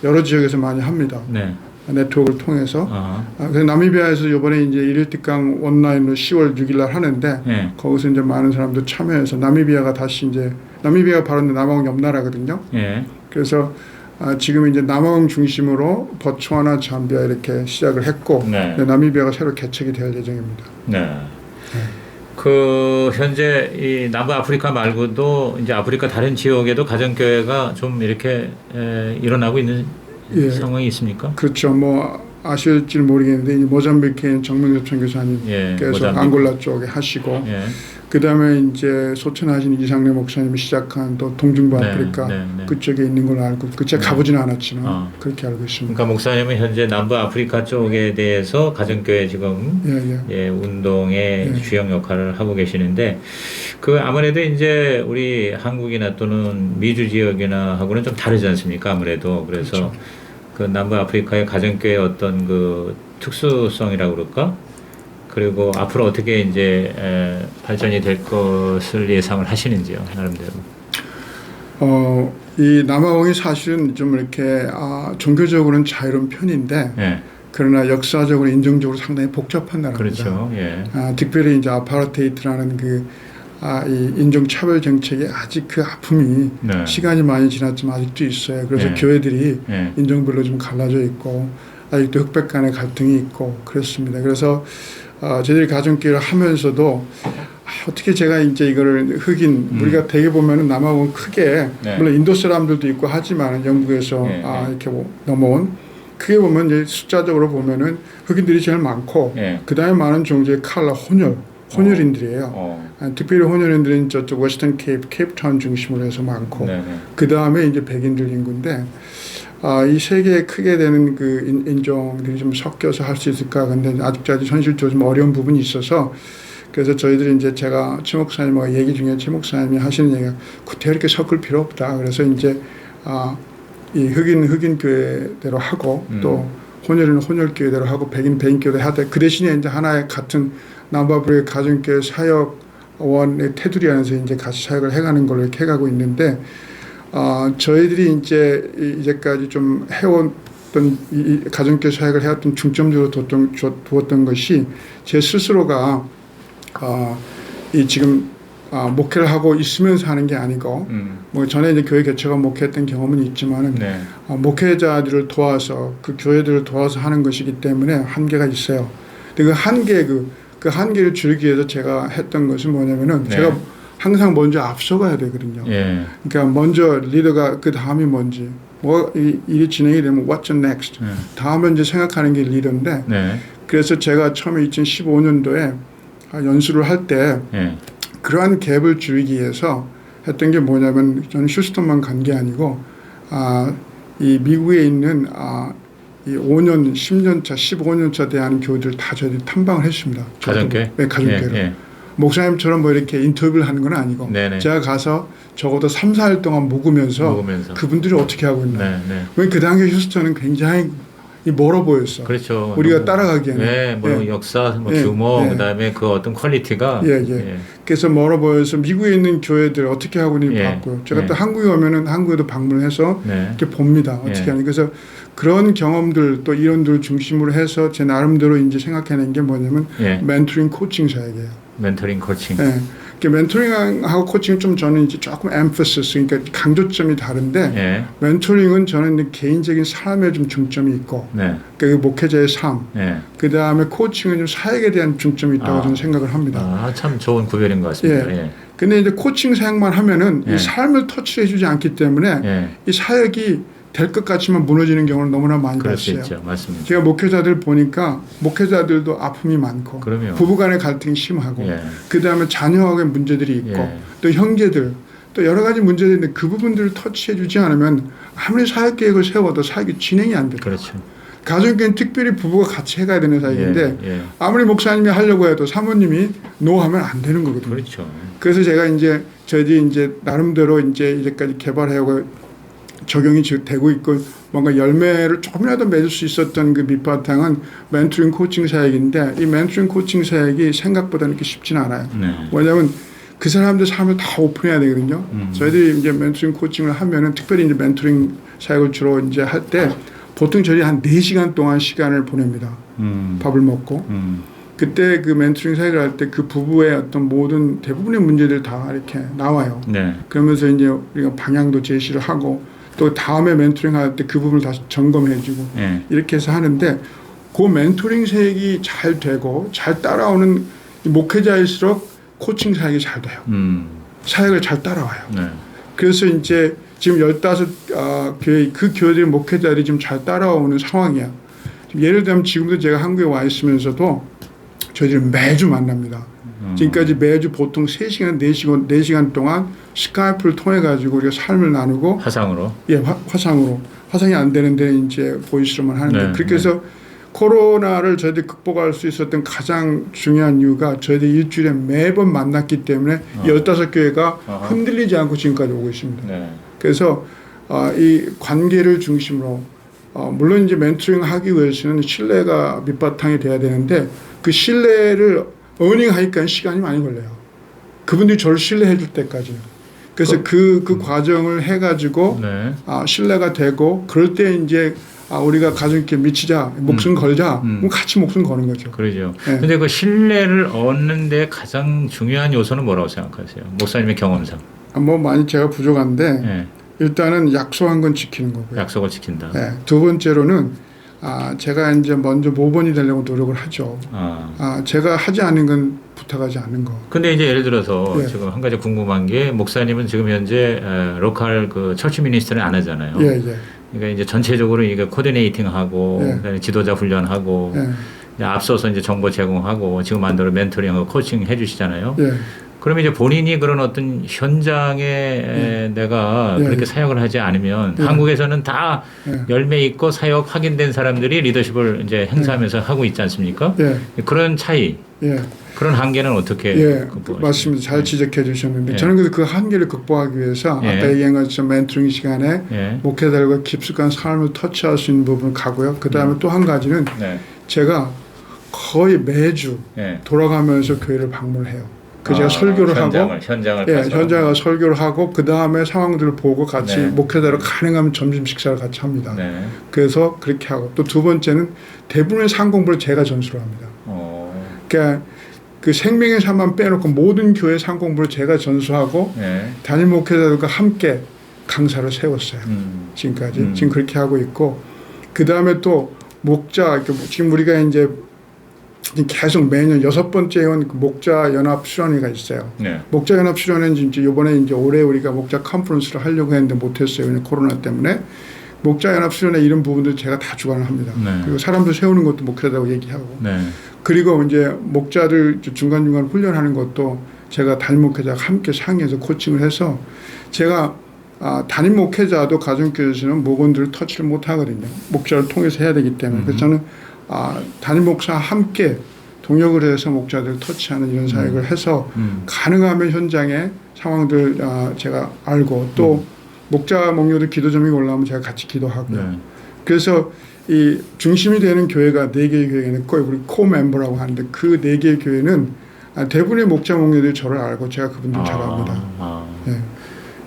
여러 지역에서 많이 합니다. 네. 네트워크를 통해서. 그래서 나미비아에서 이번에 이제 일일 특강 온라인으로 10월 6일 날 하는데 네. 거기서 이제 많은 사람들 참여해서 나미비아가 바로 남아공 옆 나라거든요. 네. 그래서 지금 이제 남아공 중심으로 보츠와나, 잠비아 이렇게 시작을 했고 네. 나미비아가 새로 개척이 될 예정입니다. 네. 그 현재 이 남부 아프리카 말고도 이제 아프리카 다른 지역에도 가정교회가 좀 이렇게 일어나고 있는 상황이 있습니까? 그렇죠. 뭐 아실지 모르겠는데 모잠비크에 정명섭 선교사님께서 앙골라 쪽에 하시고 그 다음에 이제 소천하신 이상래 목사님이 시작한 또 동중부 아프리카 그쪽에 있는 걸로 알고 제가 가보지는 않았지만 그렇게 알고 있습니다. 그러니까 목사님은 현재 남부 아프리카 쪽에 대해서 가정교회 지금 운동의 주역 역할을 하고 계시는데 그 아무래도 이제 우리 한국이나 또는 미주 지역이나 하고는 좀 다르지 않습니까? 아무래도 그래서 그렇죠. 그 남부 아프리카의 가정교회의 어떤 그 특수성이라고 그럴까? 그리고 앞으로 어떻게 이제 발전이 될 것을 예상을 하시는지요, 나름대로. 이 남아공이 사실은 좀 이렇게 종교적으로는 자유로운 편인데 그러나 역사적으로 인종적으로 상당히 복잡한 나라입니다. 그렇죠. 예. 특별히 이제 아파르테이트라는 이 인종차별 정책이 아직 그 아픔이 시간이 많이 지났지만 아직도 있어요. 그래서 교회들이 인종별로 좀 갈라져 있고 아직도 흑백 간의 갈등이 있고 그렇습니다. 그래서 저희들이 가정교회를 하면서도 어떻게 제가 이제 이거를 우리가 대개 보면은 남아공 크게 물론 인도 사람들도 있고 하지만 영국에서 이렇게 넘어온 크게 보면 이제 숫자적으로 보면은 흑인들이 제일 많고 그 다음에 많은 종족의 혼혈인들이에요. 특별히 혼혈인들은 저쪽 웨스턴 케이프타운 중심으로 해서 많고 그 다음에 이제 백인들 인구인데 이 세계에 크게 되는 그 인종들이 좀 섞여서 할 수 있을까? 근데 아직까지 현실적으로 좀 어려운 부분이 있어서 그래서 저희들이 이제 제가 최 목사님과 얘기 중에 최 목사님이 하시는 얘기가 구태 이렇게 섞을 필요 없다. 그래서 이제 이 흑인 교회대로 하고 또 혼혈은 혼혈 교회대로 하고 백인 교회대로 하되 그 대신에 이제 하나의 같은 남부아프리카 가정교회 사역원의 테두리 안에서 이제 같이 사역을 해가는 걸로 이렇게 해가고 있는데 저희들이 이제까지 좀 해왔던 이 가정교회 사역을 해왔던 중점적으로 두었던 것이 제 스스로가 이 지금 목회를 하고 있으면서 하는 게 아니고 뭐 전에 이제 교회 개척과 목회했던 경험은 있지만은 목회자들을 도와서 그 교회들을 도와서 하는 것이기 때문에 한계가 있어요. 근데 그 한계를 줄이기 위해서 제가 했던 것은 뭐냐면은 제가 항상 먼저 앞서가야 되거든요. 그러니까 먼저 리더가 그 다음이 뭔지 뭐 일이 진행이 되면 what's next 다음에 이제 생각하는 게 리더인데 그래서 제가 처음에 2015년도에 연수를 할 때 그러한 갭을 줄이기 위해서 했던 게 뭐냐면 저는 휴스턴만 간 게 아니고 이 미국에 있는 이 5년, 10년차, 15년차 대한 교회들 다 저희들이 탐방을 했습니다. 가정교회? 네, 가정교회로. 목사님처럼 뭐 이렇게 인터뷰를 하는 건 아니고 제가 가서 적어도 3, 4일 동안 묵으면서 그분들이 어떻게 하고 있나. 왜 그 당시 휴스턴은 굉장히 멀어 보였어. 그렇죠. 우리가 따라가기에는. 역사, 규모, 그다음에 그 어떤 퀄리티가. 그래서 멀어 보여서 미국에 있는 교회들 어떻게 하고 있는지 봤고요. 제가 또 한국에 오면은 한국에도 방문해서 이렇게 봅니다. 어떻게 하는지. 그래서 그런 경험들 또 이론들 중심으로 해서 제 나름대로 이제 생각해낸 게 뭐냐면 멘토링 코칭 사역이에요. 멘토링 코칭. 멘토링하고 코칭은 좀 저는 이제 조금 emphasis, 그러니까 강조점이 다른데 멘토링은 저는 개인적인 삶에 좀 중점이 있고 그러니까 그 목회자의 삶, 그 다음에 코칭은 좀 사역에 대한 중점이 있다고 저는 생각을 합니다. 참 좋은 구별인 것 같습니다. 근데 이제 코칭 사역만 하면은 이 삶을 터치해주지 않기 때문에 이 사역이 될 것 같지만 무너지는 경우는 너무나 많이 봤어요. 맞습니다. 제가 목회자들 보니까 목회자들도 아픔이 많고 부부간의 갈등이 심하고 그 다음에 자녀와의 문제들이 있고 또 형제들 또 여러 가지 문제들이 있는데 그 부분들을 터치해주지 않으면 아무리 사역 계획을 세워도 사역이 진행이 안 돼요. 가족계는 특별히 부부가 같이 해가야 되는 사역인데 아무리 목사님이 하려고 해도 사모님이 노하면 안 되는 거거든요. 그래서 제가 이제 저희들이 이제 나름대로 이제까지 개발하고 적용이 되고 있고 뭔가 열매를 조금이라도 맺을 수 있었던 그 밑바탕은 멘토링 코칭 사역인데 이 멘토링 코칭 사역이 생각보다 이렇게 쉽지는 않아요. 왜냐하면 그 사람들 삶을 다 오픈해야 되거든요. 저희들이 이제 멘토링 코칭을 하면은 특별히 이제 멘토링 사역을 주로 이제 할 때 보통 저희 한 4시간 동안 시간을 보냅니다. 밥을 먹고. 그때 그 멘토링 사역을 할 때 그 부부의 어떤 모든 대부분의 문제들 다 이렇게 나와요. 그러면서 이제 우리가 방향도 제시를 하고 또 다음에 멘토링 할 때 그 부분을 다시 점검해주고 이렇게 해서 하는데 그 멘토링 사역이 잘 되고 잘 따라오는 목회자일수록 코칭 사역이 잘 돼요. 사역을 잘 따라와요. 그래서 이제 지금 15교회 그 교회들 목회자들이 지금 잘 따라오는 상황이야. 예를 들면 지금도 제가 한국에 와 있으면서도 저희들이 매주 만납니다. 지금까지 매주 보통 3시간, 4시간 동안 스카이프를 통해 가지고 우리가 삶을 나누고 화상으로? 화상으로. 화상이 안 되는데 이제 보이스로만 하는데 그렇게 해서 코로나를 저희들이 극복할 수 있었던 가장 중요한 이유가 저희들이 일주일에 매번 만났기 때문에 15교회가 흔들리지 않고 지금까지 오고 있습니다. 그래서 이 관계를 중심으로 물론 이제 멘토링 하기 위해서는 신뢰가 밑바탕이 돼야 되는데 그 신뢰를 어닝하니까 시간이 많이 걸려요. 그분들이 저를 신뢰해 줄 때까지요. 그래서 그 과정을 해가지고 신뢰가 되고 그럴 때 이제 우리가 가족께 미치자, 목숨 걸자, 그럼 같이 목숨 거는 거죠. 그러죠. 근데 그 신뢰를 얻는 데 가장 중요한 요소는 뭐라고 생각하세요? 목사님의 경험상. 뭐 많이 제가 부족한데 일단은 약속한 건 지키는 거고요. 약속을 지킨다. 두 번째로는 제가 이제 먼저 모범이 되려고 노력을 하죠. 제가 하지 않은 건 부탁하지 않는 거. 근데 이제 예를 들어서 지금 한 가지 궁금한 게 목사님은 지금 현재 로컬 그 처치 미니스트는 안 하잖아요. 그러니까 이제 전체적으로 이게 코디네이팅하고 지도자 훈련하고 앞서서 이제 정보 제공하고 지금 만들어 멘토링하고 코칭 해주시잖아요. 그러면 이제 본인이 그런 어떤 현장에 내가 그렇게 사역을 하지 않으면 한국에서는 다 열매 있고 사역 확인된 사람들이 리더십을 이제 행사하면서 하고 있지 않습니까? 그런 차이, 그런 한계는 어떻게 극복하시나요? 맞습니다. 잘 지적해 주셨는데 저는 그래서 그 한계를 극복하기 위해서 아까 얘기한 것처럼 멘토링 시간에 목회자들과 깊숙한 삶을 터치할 수 있는 부분을 가고요. 그 다음에 또 한 가지는 제가 거의 매주 돌아가면서 교회를 방문해요. 제가 설교를 하고 현장을 가서 설교를 하고 그 다음에 상황들을 보고 같이 목회자로 가능하면 점심 식사를 같이 합니다. 그래서 그렇게 하고 또 두 번째는 대부분의 상공부를 제가 전수를 합니다. 그러니까 그 생명의 삶만 빼놓고 모든 교회 상공부를 제가 전수하고 담임 목회자들과 함께 강사를 세웠어요. 지금까지 지금 그렇게 하고 있고 그 다음에 또 목자 지금 우리가 이제 계속 매년 6번째 해온 목자 연합 수련회가 있어요. 목자 연합 수련회는 이제 이번에 이제 올해 우리가 목자 컨퍼런스를 하려고 했는데 못했어요. 왜냐면 코로나 때문에. 목자 연합 수련회 이런 부분들 제가 다 주관을 합니다. 그리고 사람들 세우는 것도 목회자라고 얘기하고. 그리고 이제 목자들 중간중간 훈련하는 것도 제가 담임 목회자가 함께 상의해서 코칭을 해서 제가 담임 목회자도 가정교회에서는 목원들을 터치를 못 하거든요. 목자를 통해서 해야 되기 때문에. 그래서 저는 담임 목사와 함께 동역을 해서 목자들을 터치하는 이런 사역을 해서 가능하면 현장의 상황들 제가 알고 또 목자 목료들 기도 제목이 올라오면 제가 같이 기도하고요. 그래서 이 중심이 되는 교회가 4개의 교회는 우리 코 멤버라고 하는데 그 4개의 교회는 대부분의 목자 목료들이 저를 알고 제가 그분들 잘 압니다.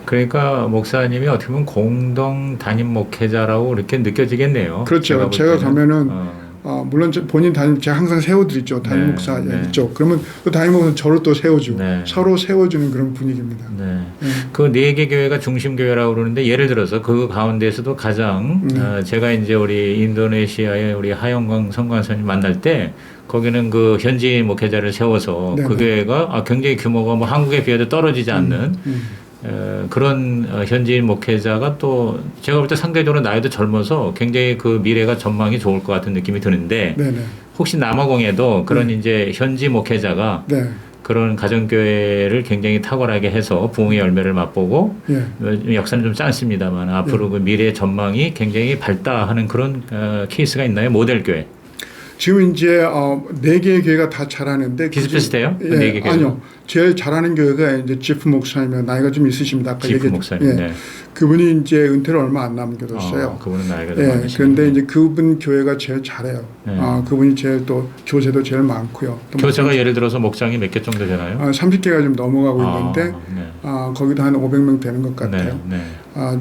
그러니까 목사님이 어떻게 보면 공동 담임 목회자라고 이렇게 느껴지겠네요. 그렇죠. 제가 가면은 물론 본인 제가 항상 세워드리죠. 담임 목사 있죠. 그러면 또 담임 목사는 저를 또 세워주고 서로 세워주는 그런 분위기입니다. 그 4개 교회가 중심 교회라고 그러는데 예를 들어서 그 가운데에서도 가장 제가 이제 우리 인도네시아의 우리 하영광 선관사님 만날 때 거기는 그 현지 목회자를 세워서 그 교회가 굉장히 규모가 뭐 한국에 비해도 떨어지지 않는 그런 현지인 목회자가 또 제가 볼 때 상대적으로 나이도 젊어서 굉장히 그 미래가 전망이 좋을 것 같은 느낌이 드는데 혹시 남아공에도 그런 이제 현지 목회자가 그런 가정교회를 굉장히 탁월하게 해서 부흥의 열매를 맛보고 역사는 좀 짧습니다만 앞으로 그 미래의 전망이 굉장히 밝다하는 그런 케이스가 있나요? 모델교회. 지금 이제 4개의 교회가 다 잘하는데 비슷비슷해요? 예, 4개 아니요. 제일 잘하는 교회가 이제 지프 목사님이요. 나이가 좀 있으십니다. 아까 지프 목사님. 그분이 이제 은퇴를 얼마 안 남겨뒀어요. 그분은 나이가 좀 많으시네요. 그런데 이제 그분 교회가 제일 잘해요. 그분이 제일 또 교세도 제일 많고요. 교세가 예를 들어서 목장이 몇 개 정도 되나요? 30개가 좀 넘어가고 있는데 거기도 한 500명 되는 것 같아요.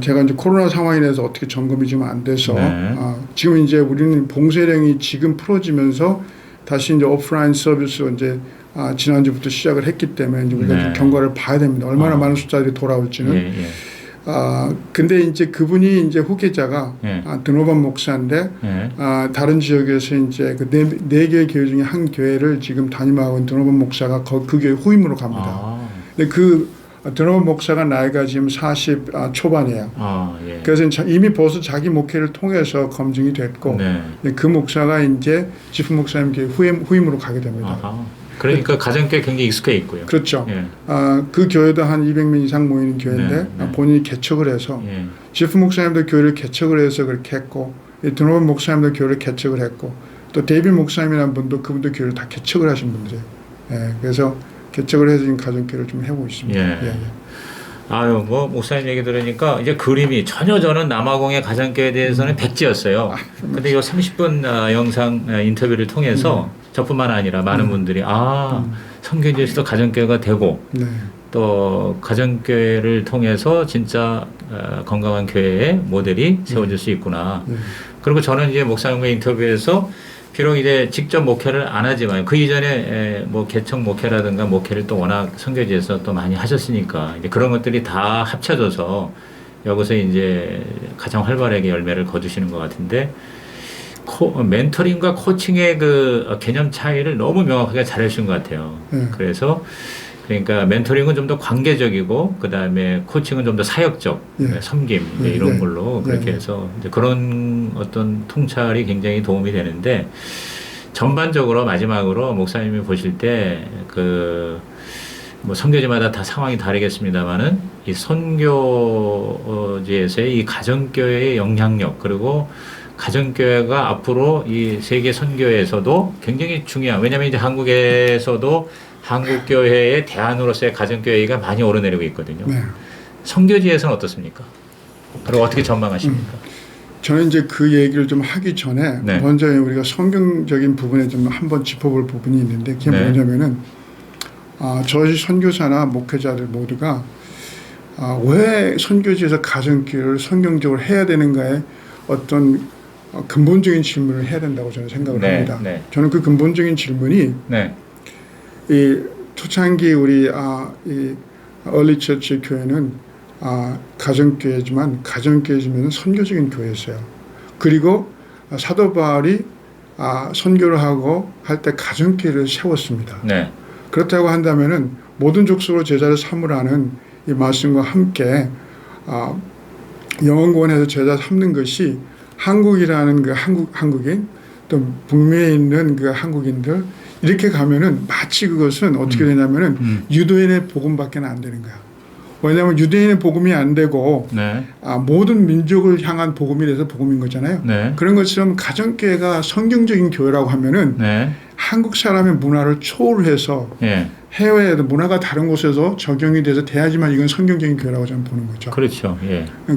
제가 이제 코로나 상황이라서 어떻게 점검이 좀 안 돼서 지금 이제 우리는 봉쇄령이 지금 풀어지면서 다시 이제 오프라인 서비스 이제 지난주부터 시작을 했기 때문에 이제 우리가 좀 경과를 봐야 됩니다. 얼마나 많은 숫자들이 돌아올지는. 근데 이제 그분이 이제 후계자가 드노반 목사인데 다른 지역에서 이제 그 네 개의 교회 중에 한 교회를 지금 담임하고 있는 드노반 목사가 그 교회 후임으로 갑니다. 근데 그 드노반 목사가 나이가 지금 40 초반이에요. 그래서 이미 벌써 자기 목회를 통해서 검증이 됐고 그 목사가 이제 지프 목사님 교회 후임으로 가게 됩니다. 그러니까 가정교회 굉장히 익숙해 있고요. 그렇죠. 그 교회도 한 200명 이상 모이는 교회인데 본인이 개척을 해서 지프 목사님도 교회를 개척을 해서 그렇게 했고 드노반 목사님도 교회를 개척을 했고 또 데이빗 목사님이라는 분도 그분도 교회를 다 개척을 하신 분들이에요. 그래서 개척을 해서 지금 가정교회를 좀 해보고 있습니다. 아유, 뭐 목사님 얘기 들으니까 이제 그림이 전혀 저는 남아공의 가정교회에 대해서는 백지였어요. 근데 이 30분 영상 인터뷰를 통해서 저뿐만 아니라 많은 분들이 선교지에서도 가정교회가 되고 또 가정교회를 통해서 진짜 건강한 교회의 모델이 세워질 수 있구나. 그리고 저는 이제 목사님과의 인터뷰에서 비록 이제 직접 목회를 안 하지만 그 이전에 뭐 개척 목회라든가 목회를 또 워낙 선교지에서 또 많이 하셨으니까 이제 그런 것들이 다 합쳐져서 여기서 이제 가장 활발하게 열매를 거두시는 것 같은데 멘토링과 코칭의 그 개념 차이를 너무 명확하게 잘 해주신 것 같아요. 그래서 그러니까 멘토링은 좀 더 관계적이고 그 다음에 코칭은 좀 더 사역적 섬김 이런 걸로 그렇게 해서 이제 그런 어떤 통찰이 굉장히 도움이 되는데 전반적으로 마지막으로 목사님이 보실 때 그 뭐 선교지마다 다 상황이 다르겠습니다만은 이 선교지에서의 이 가정교회의 영향력 그리고 가정교회가 앞으로 이 세계 선교에서도 굉장히 중요한 왜냐하면 이제 한국에서도 한국교회의 대안으로서의 가정교회가 많이 오르내리고 있거든요. 선교지에서는 어떻습니까? 그리고 어떻게 전망하십니까? 저는 이제 그 얘기를 좀 하기 전에 먼저 우리가 성경적인 부분에 좀 한번 짚어볼 부분이 있는데 그게 뭐냐면은 저희 선교사나 목회자들 모두가 왜 선교지에서 가정교회를 성경적으로 해야 되는가에 어떤 근본적인 질문을 해야 된다고 저는 생각을 합니다. 저는 그 근본적인 질문이 이 초창기 우리 이 얼리 처치 교회는 가정교회지만 가정교회지만 선교적인 교회였어요. 그리고 사도 바울이 선교를 하고 할 때 가정교회를 세웠습니다. 그렇다고 한다면은 모든 족속으로 제자를 삼으라는 이 말씀과 함께 영원권에서 제자 삼는 것이 한국이라는 그 한국인 또 북미에 있는 그 한국인들 이렇게 가면은 마치 그것은 어떻게 되냐면은 유대인의 복음밖에 안 되는 거야. 왜냐하면 유대인의 복음이 안 되고 모든 민족을 향한 복음이 돼서 복음인 거잖아요. 그런 것처럼 가정교회가 성경적인 교회라고 하면은 한국 사람의 문화를 초월해서 해외 문화가 다른 곳에서 적용이 돼서 돼야지만 이건 성경적인 교회라고 저는 보는 거죠. 그렇죠.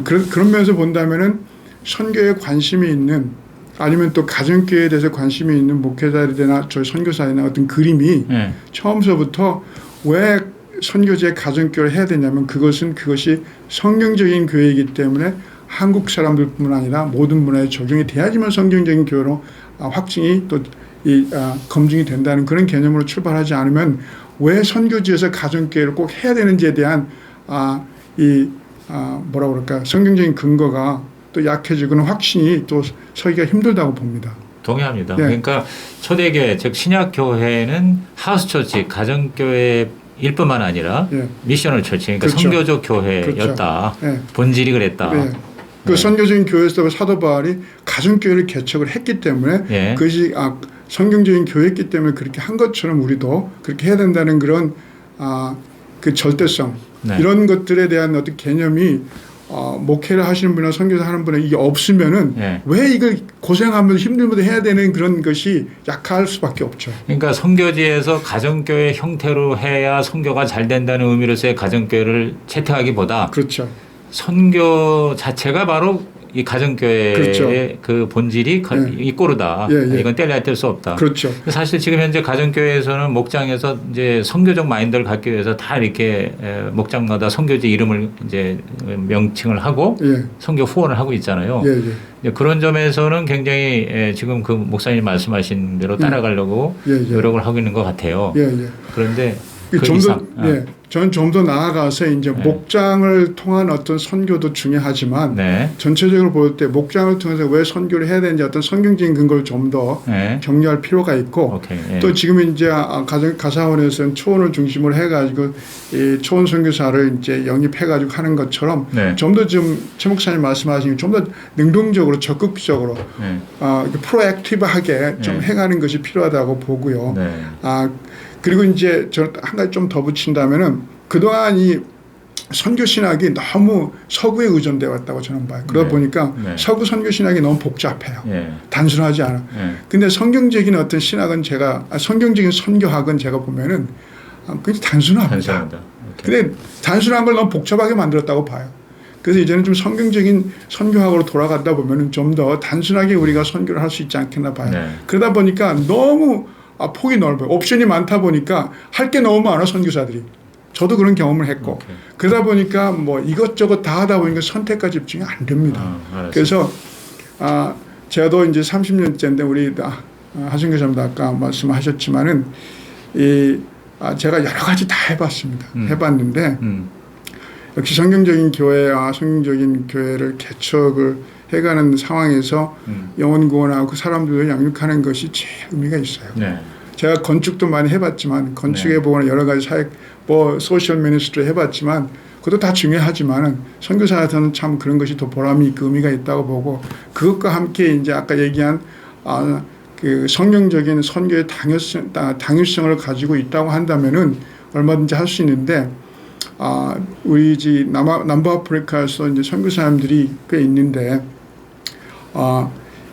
그런 면에서 본다면은 선교에 관심이 있는 아니면 또 가정교회에 대해서 관심이 있는 목회자들이나 저희 선교사들이나 어떤 그림이 처음서부터 왜 선교지에 가정교회를 해야 되냐면 그것이 성경적인 교회이기 때문에 한국 사람들뿐만 아니라 모든 문화에 적용이 돼야지만 성경적인 교회로 확증이 또 검증이 된다는 그런 개념으로 출발하지 않으면 왜 선교지에서 가정교회를 꼭 해야 되는지에 대한 뭐라 그럴까 성경적인 근거가 또 약해지고는 확신이 또 서기가 힘들다고 봅니다. 동의합니다. 네. 그러니까 초대교회 즉 신약교회는 하우스처치 가정교회일 뿐만 아니라 네. 미셔널 처치 그러니까 그렇죠. 선교적 교회였다. 그렇죠. 네. 본질이 그랬다. 네. 그 선교적인 교회에서 사도 바울이 가정교회를 개척을 했기 때문에 네. 그것이 성경적인 교회였기 때문에 그렇게 한 것처럼 우리도 그렇게 해야 된다는 그런 그 절대성 네. 이런 것들에 대한 어떤 개념이 목회를 하시는 분이나 선교사 하는 분이 이게 없으면은 네. 왜 이걸 고생하면서 힘들면서 해야 되는 그런 것이 약할 수밖에 없죠. 그러니까 선교지에서 가정교회 형태로 해야 선교가 잘 된다는 의미로서의 가정교회를 채택하기보다 그렇죠. 선교 자체가 바로 이 가정교회의 그렇죠. 그 본질이 이 꼬르다. 이건 뗄래야 뗄 수 없다. 그렇죠. 사실 지금 현재 가정교회에서는 목장에서 이제 선교적 마인드를 갖기 위해서 다 이렇게 목장마다 선교지 이름을 이제 명칭을 하고 선교 후원을 하고 있잖아요. 그런 점에서는 굉장히 지금 그 목사님 말씀하신 대로 따라가려고 노력을 하고 있는 것 같아요. 그런데 저는 좀 더 나아가서 이제 목장을 통한 어떤 선교도 중요하지만 전체적으로 볼 때 목장을 통해서 왜 선교를 해야 되는지 어떤 성경적인 근거를 좀 더 격려할 필요가 있고 또 지금 이제 가사원에서는 초원을 중심으로 해가지고 이 초원 선교사를 이제 영입해가지고 하는 것처럼 좀 더 좀 최 목사님 말씀하신 좀 더 능동적으로 적극적으로 프로액티브하게 좀 해가는 것이 필요하다고 보고요. 그리고 이제 저 한 가지 좀 더 붙인다면은 그동안 이 선교 신학이 너무 서구에 의존되어 왔다고 저는 봐요. 그러다 보니까 서구 선교 신학이 너무 복잡해요. 단순하지 않아. 근데 성경적인 어떤 신학은 성경적인 선교학은 제가 보면은 굉장히 단순합니다. 근데 단순한 걸 너무 복잡하게 만들었다고 봐요. 그래서 이제는 좀 성경적인 선교학으로 돌아가다 보면은 좀 더 단순하게 우리가 선교를 할 수 있지 않겠나 봐요. 그러다 보니까 너무 폭이 넓어요. 옵션이 많다 보니까 할 게 너무 많아 선교사들이. 저도 그런 경험을 했고 그러다 보니까 뭐 이것저것 다 하다 보니까 선택과 집중이 안 됩니다. 그래서 저도 이제 30년째인데 우리 하승 교사님도 아까 말씀하셨지만은 제가 여러 가지 다 해봤습니다. 해봤는데 역시 성경적인 교회와 성경적인 교회를 개척을 해가는 상황에서 영혼 구원하고 그 사람들을 양육하는 것이 제일 의미가 있어요. 제가 건축도 많이 해봤지만 건축에 보거나 여러 가지 사역 소셜 미니스트리 해봤지만 그것도 다 중요하지만은 선교사한테는 참 그런 것이 더 보람이 있고 의미가 있다고 보고 그것과 함께 이제 아까 얘기한 그 성경적인 선교의 당위성을 가지고 있다고 한다면은 얼마든지 할 수 있는데 우리 남부 아프리카에서 이제 선교사님들이 꽤 있는데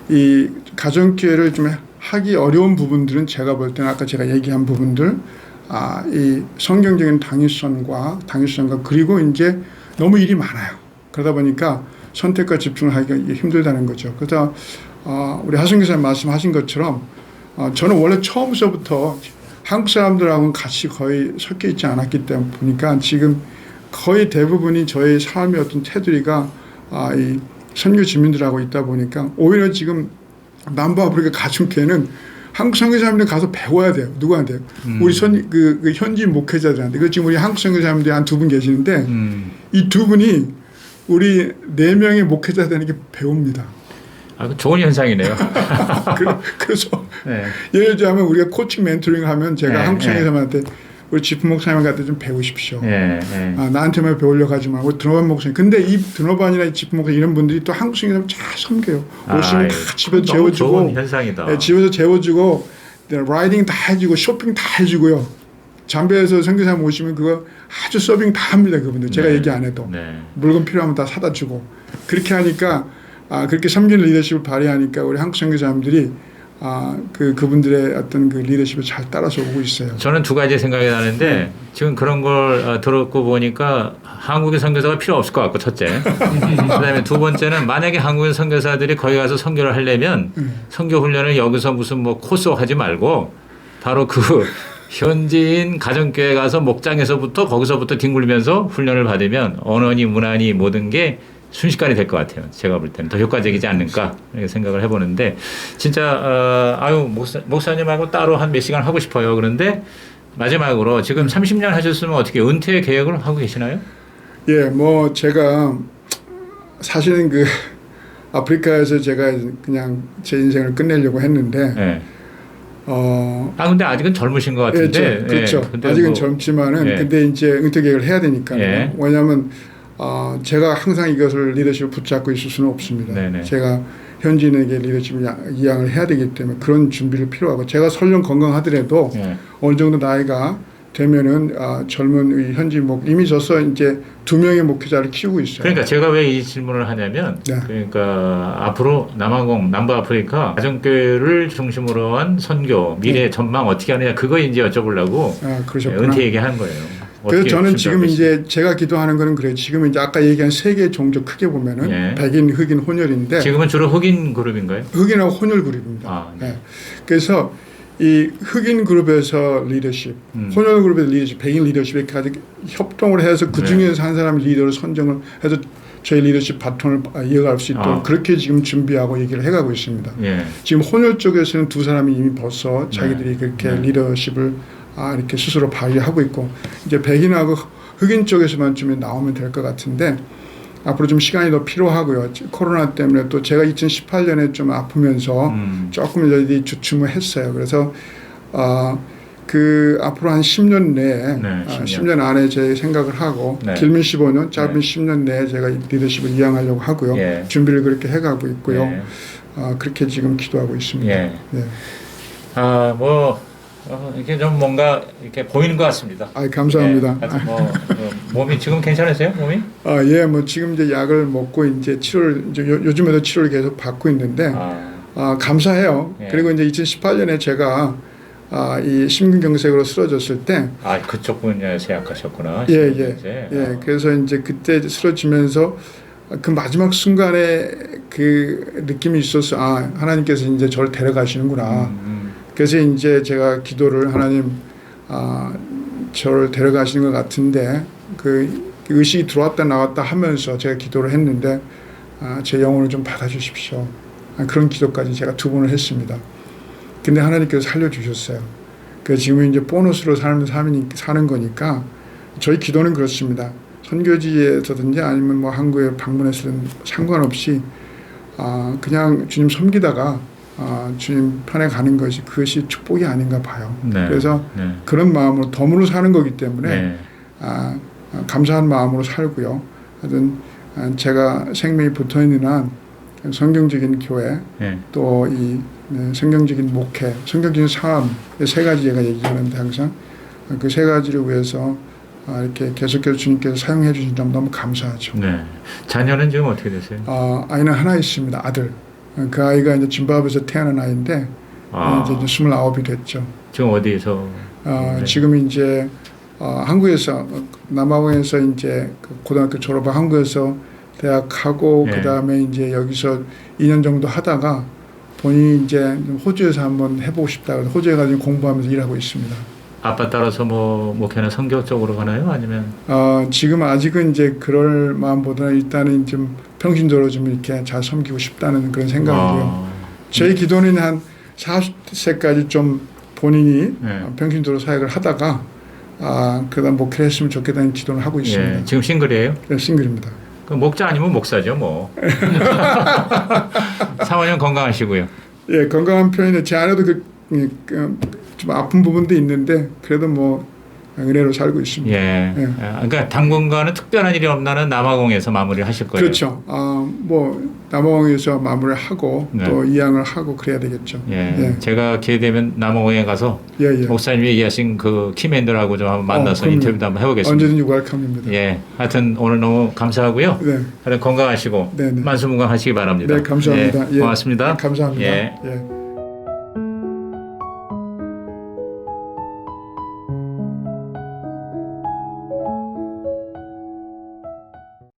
이 가정교회를 좀 하기 어려운 부분들은 제가 볼 때는 아까 제가 얘기한 부분들 이 성경적인 당위성과 그리고 이제 너무 일이 많아요. 그러다 보니까 선택과 집중을 하기가 힘들다는 거죠. 그래서 우리 하승 교사님 말씀하신 것처럼 저는 원래 처음서부터 한국 사람들하고는 같이 거의 섞여 있지 않았기 때문에 보니까 지금 거의 대부분이 저의 삶의 어떤 테두리가 이 선교 지민들하고 있다 보니까 오히려 지금 남부 아프리카 가정교회는 한국 선교사님들 가서 배워야 돼요. 누구한테요? 우리 그 현지 목회자들한테. 그 지금 우리 한국 선교사님들이 한 2분 계시는데 이 2분이 우리 4명의 목회자들에게 배웁니다. 좋은 현상이네요. 그래서 예를 들자면 우리가 코칭 멘토링 하면 제가 한국 선교사님한테 우리 지프 목사님한테 좀 배우십시오. 나한테만 배우려고 하지 말고 드노반 목사님. 근데 이 드노반이나 지프 목사님 이런 분들이 또 한국 선교사님 잘 섬겨요. 오시면 다 집에서 재워주고. 좋은 현상이다. 집에서 재워주고 라이딩 다 해주고 쇼핑 다 해주고요. 잠베에서 선교사님 오시면 그거 아주 서빙 다 합니다. 그분들. 제가 얘기 안 해도. 물건 필요하면 다 사다 주고. 그렇게 하니까 그렇게 섬기는 리더십을 발휘하니까 우리 한국 선교사님들이 그분들의 어떤 그 리더십을 잘 따라서 오고 있어요. 저는 2가지 생각이 나는데 지금 그런 걸 들었고 보니까 한국의 선교사가 필요 없을 것 같고 첫째. 그다음에 2번째는 만약에 한국의 선교사들이 거기 가서 선교를 하려면 선교 훈련을 여기서 무슨 뭐 코스 하지 말고 바로 그 현지인 가정교회 가서 목장에서부터 거기서부터 뒹굴면서 훈련을 받으면 언어니 문화니 모든 게 순식간에 될 것 같아요. 제가 볼 때는 더 효과적이지 않을까 이렇게 생각을 해보는데 진짜 목사님하고 따로 한 몇 시간 하고 싶어요. 그런데 마지막으로 지금 30년 하셨으면 어떻게 은퇴 계획을 하고 계시나요? 예, 뭐 제가 사실은 그 아프리카에서 제가 그냥 제 인생을 끝내려고 했는데 네. 근데 아직은 젊으신 것 같은데. 예, 그렇죠. 예, 아직은 젊지만은 예. 근데 이제 은퇴 계획을 해야 되니까요. 예. 왜냐하면 제가 항상 이것을 리더십을 붙잡고 있을 수는 없습니다. 네네. 제가 현지인에게 리더십을 이양을 해야 되기 때문에 그런 준비를 필요하고 제가 설령 건강하더라도 예. 어느 정도 나이가 되면은 젊은 우리 현지 이미 저서 이제 2명의 목회자를 키우고 있어요. 그러니까 제가 왜 이 질문을 하냐면 네. 그러니까 앞으로 남아공 남부아프리카 가정교회를 중심으로 한 선교 미래 네. 전망 어떻게 하느냐 그거 이제 여쭤보려고 그러셨구나. 은퇴 얘기한 거예요. 그래서 저는 지금 이제 제가 기도하는 거는 그래요. 지금 이제 아까 얘기한 세 개의 종족 크게 보면은 예. 백인, 흑인, 혼혈인데 지금은 주로 흑인 그룹인가요? 흑인하고 혼혈 그룹입니다. 네. 네. 그래서 이 흑인 그룹에서 리더십, 혼혈 그룹에서 리더십, 백인 리더십에 가지고 협동을 해서 그 중에서 한 사람이 리더를 선정을 해서 저희 리더십 바톤을 이어갈 수 있도록 그렇게 지금 준비하고 얘기를 해가고 있습니다. 예. 지금 혼혈 쪽에서는 2사람이 이미 벌써 자기들이 그렇게 리더십을 이렇게 스스로 발휘하고 있고 이제 백인하고 흑인 쪽에서만 좀 나오면 될 것 같은데 앞으로 좀 시간이 더 필요하고요. 코로나 때문에 또 제가 2018년에 좀 아프면서 조금 저희들이 주춤을 했어요. 그래서 그 앞으로 한 10년 내에 10년 안에 제 생각을 하고 길면 15년, 짧은 10년 내에 제가 리더십을 이양하려고 하고요. 준비를 그렇게 해가고 있고요. 그렇게 지금 기도하고 있습니다. 네. 이렇게 좀 뭔가 이렇게 보이는 것 같습니다. 감사합니다. 몸이 지금 괜찮으세요? 몸이? 예, 뭐 지금 이제 약을 먹고 이제 요즘에도 치료를 계속 받고 있는데 감사해요. 그리고 이제 2018년에 제가 이 심근경색으로 쓰러졌을 때 그쪽 분야에서 약하셨구나. 예. 그래서 이제 그때 쓰러지면서 그 마지막 순간에 그 느낌이 있어서 하나님께서 이제 저를 데려가시는구나. 그래서 이제 제가 기도를 하나님 저를 데려가시는 것 같은데 그 의식이 들어왔다 나왔다 하면서 제가 기도를 했는데 제 영혼을 좀 받아주십시오. 그런 기도까지 제가 2번을 했습니다. 근데 하나님께서 살려주셨어요. 그래서 지금 이제 보너스로 사는 거니까 저희 기도는 그렇습니다. 선교지에서든지 아니면 뭐 한국에 방문해서든 상관없이 그냥 주님 섬기다가 주님 편에 가는 것이 그것이 축복이 아닌가 봐요. 그래서 그런 마음으로 덤으로 사는 거기 때문에 감사한 마음으로 살고요. 하여튼 제가 생명이 붙어있는 한 성경적인 교회 또 이 성경적인 목회, 성경적인 삶 세 가지 제가 얘기하는데 항상 그 세 가지를 위해서 이렇게 계속해서 주님께서 사용해 주신 점 너무 감사하죠. 네. 자녀는 지금 어떻게 되세요? 아이는 하나 있습니다. 아들. 그 아이가 이제 짐바브에서 태어난 아이인데 이제 29이 됐죠. 지금 어디에서? 지금 이제 한국에서 남아공에서 이제 고등학교 졸업하고 한국에서 대학하고 그 다음에 이제 여기서 2년 정도 하다가 본인이 이제 호주에서 한번 해보고 싶다 그래서 호주에 가서 공부하면서 일하고 있습니다. 아빠 따라서 뭐 목회나 선교 쪽으로 가나요? 아니면? 지금 아직은 이제 그럴 마음보다는 일단은 좀 평신도로 좀 이렇게 잘 섬기고 싶다는 그런 생각이고요. 제 기도는 한 40세까지 좀 본인이 평신도로 사역을 하다가 그다음 목회를 했으면 좋겠다는 기도를 하고 있습니다. 지금 싱글이에요? 네, 싱글입니다. 그 목자 아니면 목사죠, 뭐. 사모님 건강하시고요. 예, 건강한 편인데 제 아내도 좀 아픈 부분도 있는데 그래도 뭐 은혜로 살고 있습니다. 그러니까 당분간은 특별한 일이 없나는 남아공에서 마무리를 하실 거예요. 그렇죠. 뭐 남아공에서 마무리를 하고 또 이양을 하고 그래야 되겠죠. 제가 기회 되면 남아공에 가서 목사님이 얘기하신 그 키맨들하고 좀 한번 만나서 인터뷰도 한번 해보겠습니다. 언제든지 웰컴입니다. 하여튼 오늘 너무 감사하고요. 하여튼 건강하시고 만수무강하시기 바랍니다. 네, 감사합니다. 고맙습니다. 감사합니다.